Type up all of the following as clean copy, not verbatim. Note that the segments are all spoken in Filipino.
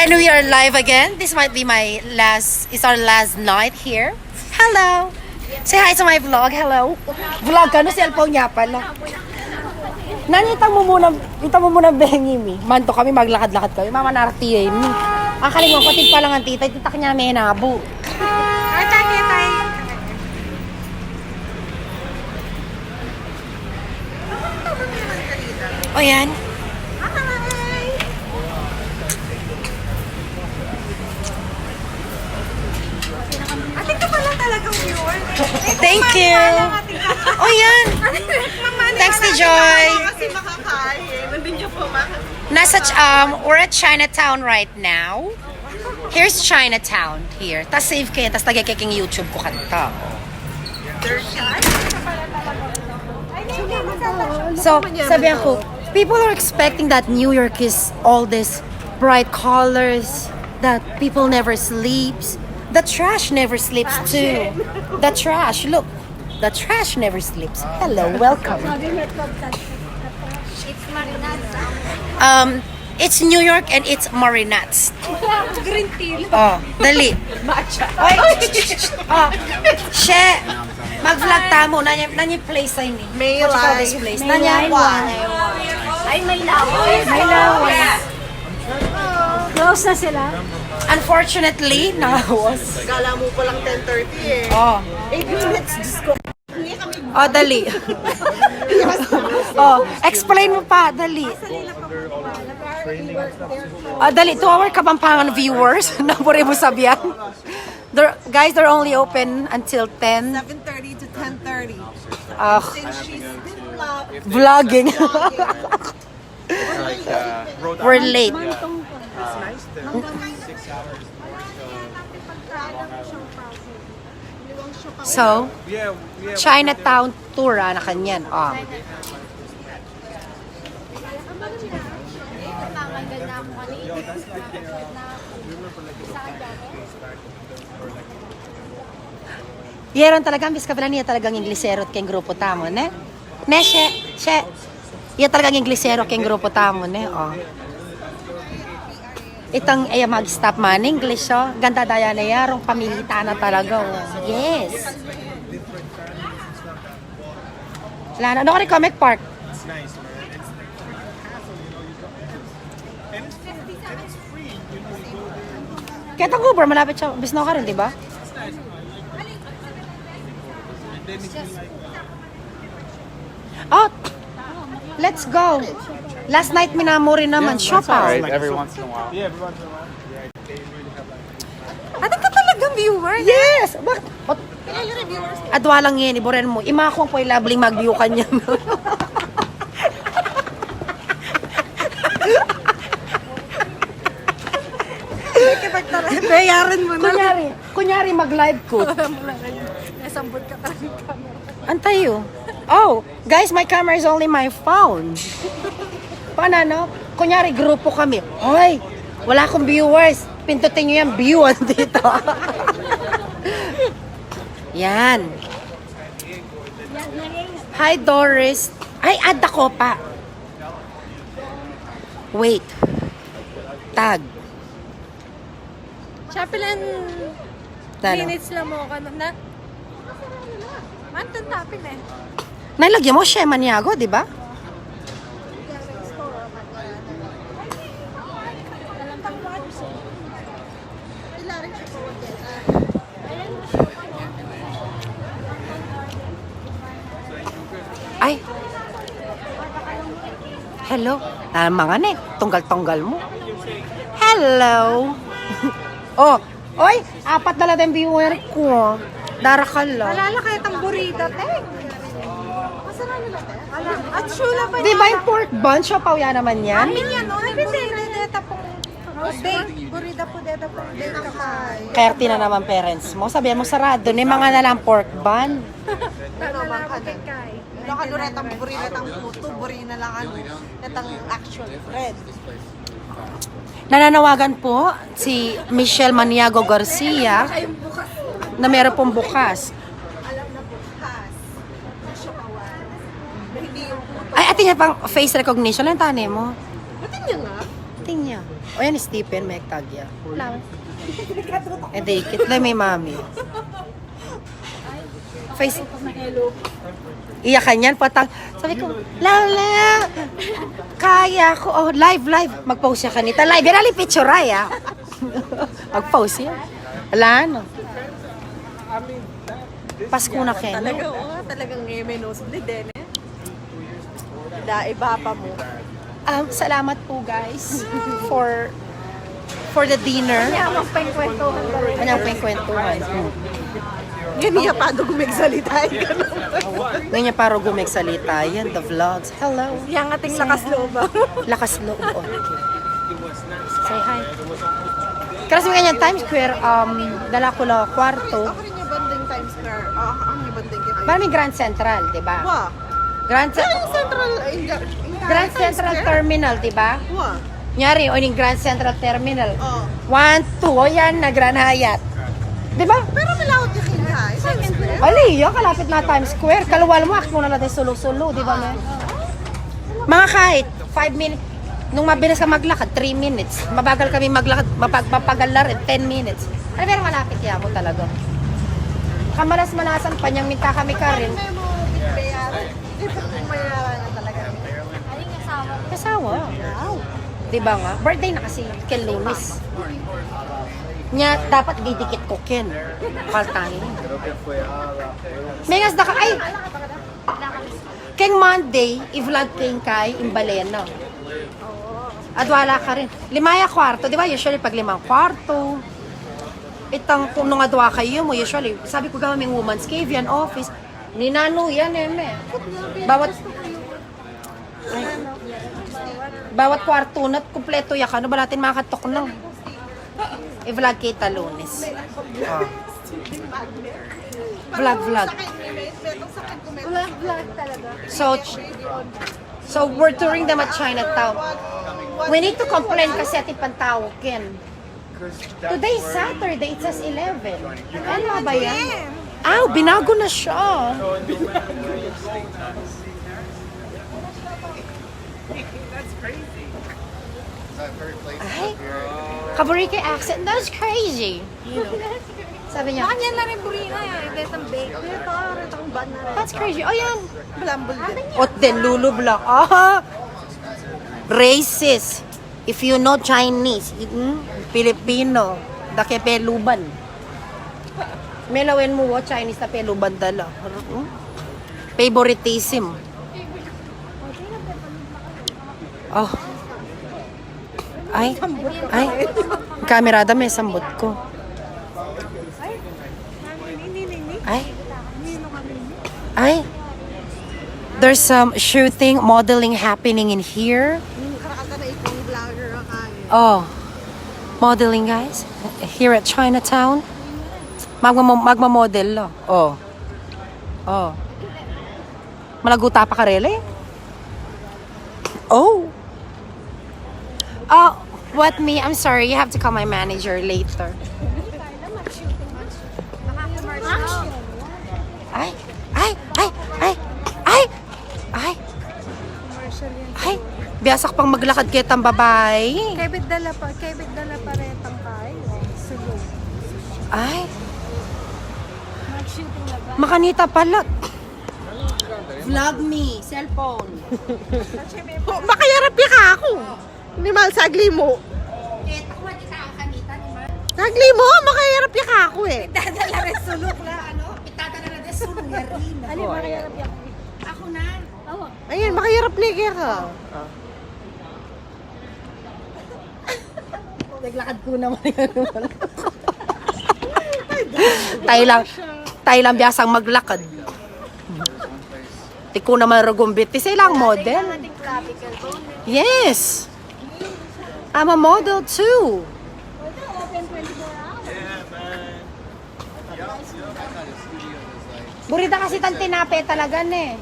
And we are live again. This might be it's our last night here. Hello! Say hi to my vlog. Hello! Vlog ka? No, cellphone niya pala. Itang mo muna bengi mi. Manto kami, maglakad-lakad kami. Mama nartiya mi. Kakalimang patig pa lang ang tita. Titak niya may nabo. O yan. Ating ka pala talagang viewer. Thank you. O yan. Thanks to Joy. Kasi makakain. Nandun niyo po We're at Chinatown right now. Here's Chinatown here. Tas save kayo, tas tagakiking YouTube ko kanta. So, sabi ako, people are expecting that New York is all this bright colors, that people never sleeps. The trash never sleeps too. The trash, look. The trash never sleeps. Hello, welcome. It's New York and it's Marinats. Green tea. Oh, dali. Oy, oh, she, mag-vlog tamo. Nanya place ay ni. May What you call live. this place? May Nanya live. Ay, may lawas. May lawas. Close na sila. Unfortunately, nawas. Kala mo pa lang 10:30 eh. Oh, 8 minutes. Diyos ko. oh, dali. Oh, explain mo pa, dali. Oh, dali. 2-hour Kapampangan viewers. Nabore mo sabihan. Guys, they're only open until 10. 7:30 to 10:30. Since she's been Vlogging. We're late. So, Chinatown tour na kanyan. Oh. Yeron talaga, bis ka pala niya talagang Inglesero at keng grupo tamo, ne? Ne, she. Iya talagang Inglesero keng grupo tamo, ne? Oh. Itang mag-stop man English, oh. Ganda daya na yarong pamilita na talaga, oh. Yes. Lana, ano ka rin Comic Park? It's nice, man. And it's free. You know, you go there. Kaya tang Uber, malapit siya. Bisno ka rin, di ba? It's nice. And then if you like, Oh, let's go. Last night minamuri naman, shop out. Every once in a while. yeah, every once in a while. Yeah, they really have like. Ating ka talagang viewer. Yes! Bakit? Adwa lang yan, iboren mo. Ima akong po ilabling mag-view kanya. Bayaran mo na. Kunyari mag-live ko. Nasambot ka pa ng camera. Antayo. Oh, guys, my camera is only my phone. Paano, no? Kunyari, grupo kami. Hoy, wala akong viewers. Pindutin nyo yung view dito. Yan. Hi, Doris. Ay, add ako pa. Wait. Tag. Chapelan Tano. minutes lang mo ka na. Mantan tapin eh. Nalagyan mo siya Maniago, di ba? Ay. Hello. Mga ne, tunggal-tunggal mo. Hello. Oh, oy, 4 na lang yung viewer ko. Darakal lang. Alala kayo itang burrito, te. Masarap nila, te. At sula pa Di ba yung pork bun? Siopaw yan naman yan? Amin yan, no? Burrito pong burrito po dito pong date kakay. Kaya na naman parents mo. Sabihan mo sarado. Ni mga na lang pork bun. Nalaman kay. Nakaduretang burinatang puto, burina lang ano. Itang actual bread. Nananawagan po si Michelle Maniago Garcia na meron pong bukas. Alam na bukas. Siopawan. Hindi yung puto. Ay, atin niya pang face recognition. Ano tani mo? Batin niya nga. Ate Dating niya. O yan, Stephen, may tagya. Wala. Eh, dikit lang may mami. Face. Iyakan yan, patang. Sabi ko, Lala, kaya ko. Oh, live. Mag-post siya kanita. Live, yan ali picture ay, ah. Mag-post yan. Wala, ano. Pasko na Ken. Talaga, talagang may nosebleed din eh. Iba pa mo. Salamat po guys for the dinner. Kaya magpengkwentuhan ba rin? Kanyang pengkwentuhan. Yan niya pa do gumigsalita. Ganyan para gumagsalita yan, the vlogs. Hello. Yang ating lakas loob. Lakas loob. Oh. Say hi. Kasi ganyan, Times Square, dala ko lang kwarto. Ako rin yung banding Times Square. Ang yung banding kayo. Parang may Grand Central, di ba? Wah. Grand Central Terminal, di ba? Wah. Nyari, o yung Grand Central Terminal. Oh. 1, 2, o yan, na Grand Hyatt. Di ba? Pero malawat yung kinhay. Times Square. Ali, yung kalapit na Times Square. Kalawal mo, ako na natin sulo-sulo, di ba, men? Mga kahit 5 minutes, nung mabilis ka maglakad, 3 minutes. Mabagal kami maglakad, mapagal na rin, 10 minutes. Ano, pero malapit yan mo talaga. Kamalas-malasan pa niyang minta kami ka rin. May mo bitbayaran. Mayaran na talaga. Aling asawa. Kasawa. Wow. Di ba nga? Birthday na kasi Ken Lunis. Nya, dapat didikit ko Ken. Kaltahin. Megas na ka, ay! Keng Monday, i-vlog Ken kay Imbalena. At wala ka rin. Limaya kwarto, di ba? Usually pag 5 kwarto, itang kung nung adwa kayo mo, usually, sabi ko gawin yung woman's cave yan, office. Ninano yan, bawat kwarto na kumpleto ya ka, ano ba natin makatok na? I-vlog kita Lunes. Vlog. Vlog talaga. So we're touring them at Chinatown. We need to complain kasi ating pantawag yan. Today is Saturday, it says 11. Ano ba yan? Binago na siya. Ay, Kaburike accent, that's crazy. Sabi niya, Kanya na rin burina yan. Betang bake. Itong ban na rin. that's crazy. Oh, yan. Blambol din. Ot din, lulublock. Racist. If you know Chinese, Filipino, dake peluban. Melawin mo Chinese na peluban dala. Favoritism. Oh. Ay. Kamerada may sambot ko. Ay. There's some shooting, modeling happening in here. Karakata na itong vlogger ka. Oh, modeling guys, here at Chinatown. Magma-model lo. Oh. Malaguta pa ka rele? Oh. What me? I'm sorry, you have to call my manager later. Ay. Biyasak pang maglakad kitang babae. Kebit dala pa rin ang kayo. Sulong. Ay, Mag-shooting na ba? makanita pala. Vlog me, cellphone. Makayarap ka ako. Hindi mal, sagli mo. Kita ko kita ang kanita ni Ma. Sagli mo, makayarap ka ako eh. Dadala rin sulok na ano? Itadala na rin sulok na rin. Alin, makayarap yan. Ako na. Oo. Ayun, makayarap ni ka. Naglakad ko naman yan. Tayo lang biyasang maglakad. Di ko naman rugumbit. Isa lang model. Ating clavicle bone. Yes. I'm a model too. Open 24 hours. Burita kasi tan tinape talaga ne.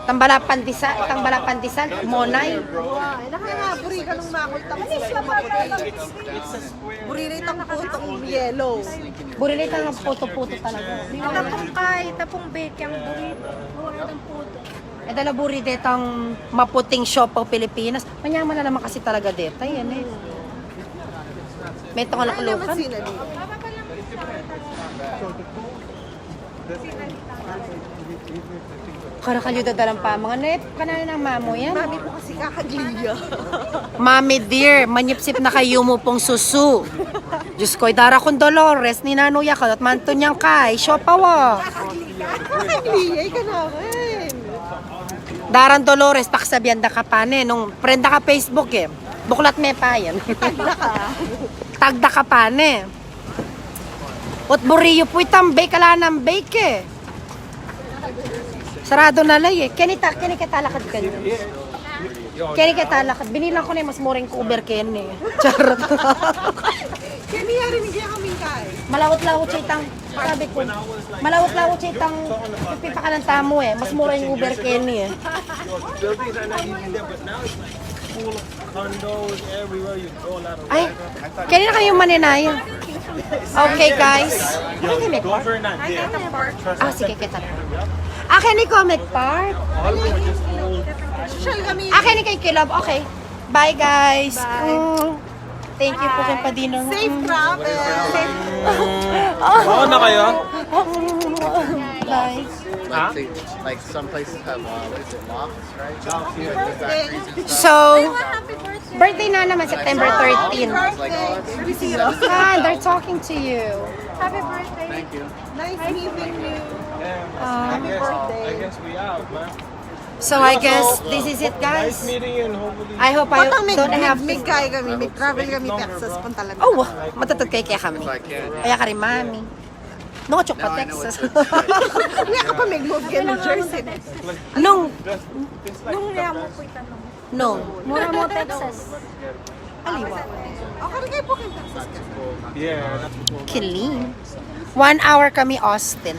Tambala pandisal, monay. Wow, nakangaburi ka nung makulta ko sila maputi. Buri na itang putong yellow. Burita ng puto-puto talaga. Tapong bake yung burrito. Wala ng puto. Eh, dalaburi detang maputing shop po Pilipinas. Manyaman na naman kasi talaga deta, yan eh. May itong Ay, naman alakulukan. sila dito. Karakalyo dadalang pa. Mga net, kanana ng mamo yan. Mami po kasi kakagliya. Mami dear, manyipsip na kayo mo pong susu. Diyos ko'y dara kong Dolores, ni Nanuya ka, at manto niyang kay, shopawa. Kakagliya, ka naman. Daran Dolores, paksabihan da ka pa ne, nung prenda ka Facebook eh. Buklat me pa yan. Tagda ka. Tagda ka pa ne. Ot buriyo po itang bake, ala ng bake eh. Sarado na lay eh. Kani katalakad ka niyo. Kani katalakad. Binilang ko na yung mas muring cover ken eh. Charot. Kaya niya rin hindi kaming kain. Malawot-lawot siya itang, sabi ko, malawot-lawot siya itang pipa ka ng tamo eh. Mas mura yung Uber Kenny eh. Buildings are not even there, but now it's like full of condos everywhere you go. A lot of Ay, kanina kayo maninaya. Okay guys. Ay, may Those park. are not there. Ah, sige, kita na. Akin ni Comic Park. All of them are just old. Social kami. Akin ni kay Kilab. Okay. Bye guys. Thank you po kay Padino. Safe travel. Oo na kayo? Bye. Like some places have what is it, lofts, right? Like factories and stuff. So, birthday na naman, September 13. Hi, they're talking to you. Happy birthday. Thank you. Nice meeting you. I guess we out, man. So I guess this is it guys. Nice meeting you and hopefully I hope I Patang don't have may kaya kami, may travel kami Texas, punta lang. Oh, matatag kay kaya kami. I can. Kaya ka rin, mami. Nung chok pa Now I know Texas. Hindi ka pa may move ka New Jersey. Nung, Nung nung, Mura mo, Texas. aliwa. Okay rin kayo po kay Texas. yeah, that's cool. Kiling. 1 hour kami Austin.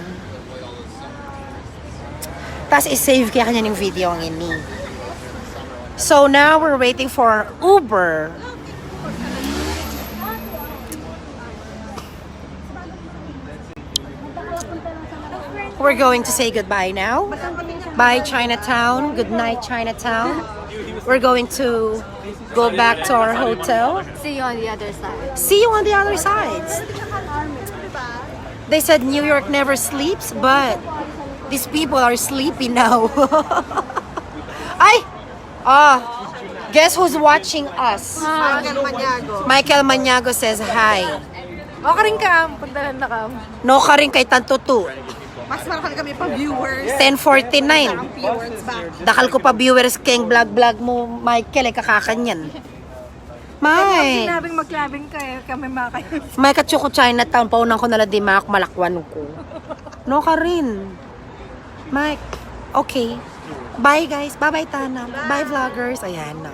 Tapos i-save kaya kanya ng video ang ini. So now we're waiting for Uber. We're going to say goodbye now. Bye Chinatown. Good night Chinatown. We're going to go back to our hotel. See you on the other side. See you on the other sides. They said New York never sleeps, but these people are sleepy now. Ay! Guess who's watching us? Michael Maniago. Michael Maniago says hi. Okay rin ka, punta lang na ka. No ka rin kay Tantutu. Mas marami kami pa viewers. 10:49. Viewers back. Dakal ko pa viewers keng vlog mo, Michael, ay kakakanyan. May. Sinabing maglabing kayo, kami makay. May katsyo ko Chinatown, paunan ko nala di mak malakwan ko. No ka rin. Mike, okay. Bye guys. Bye-bye Tana. Bye vloggers. Ayan na.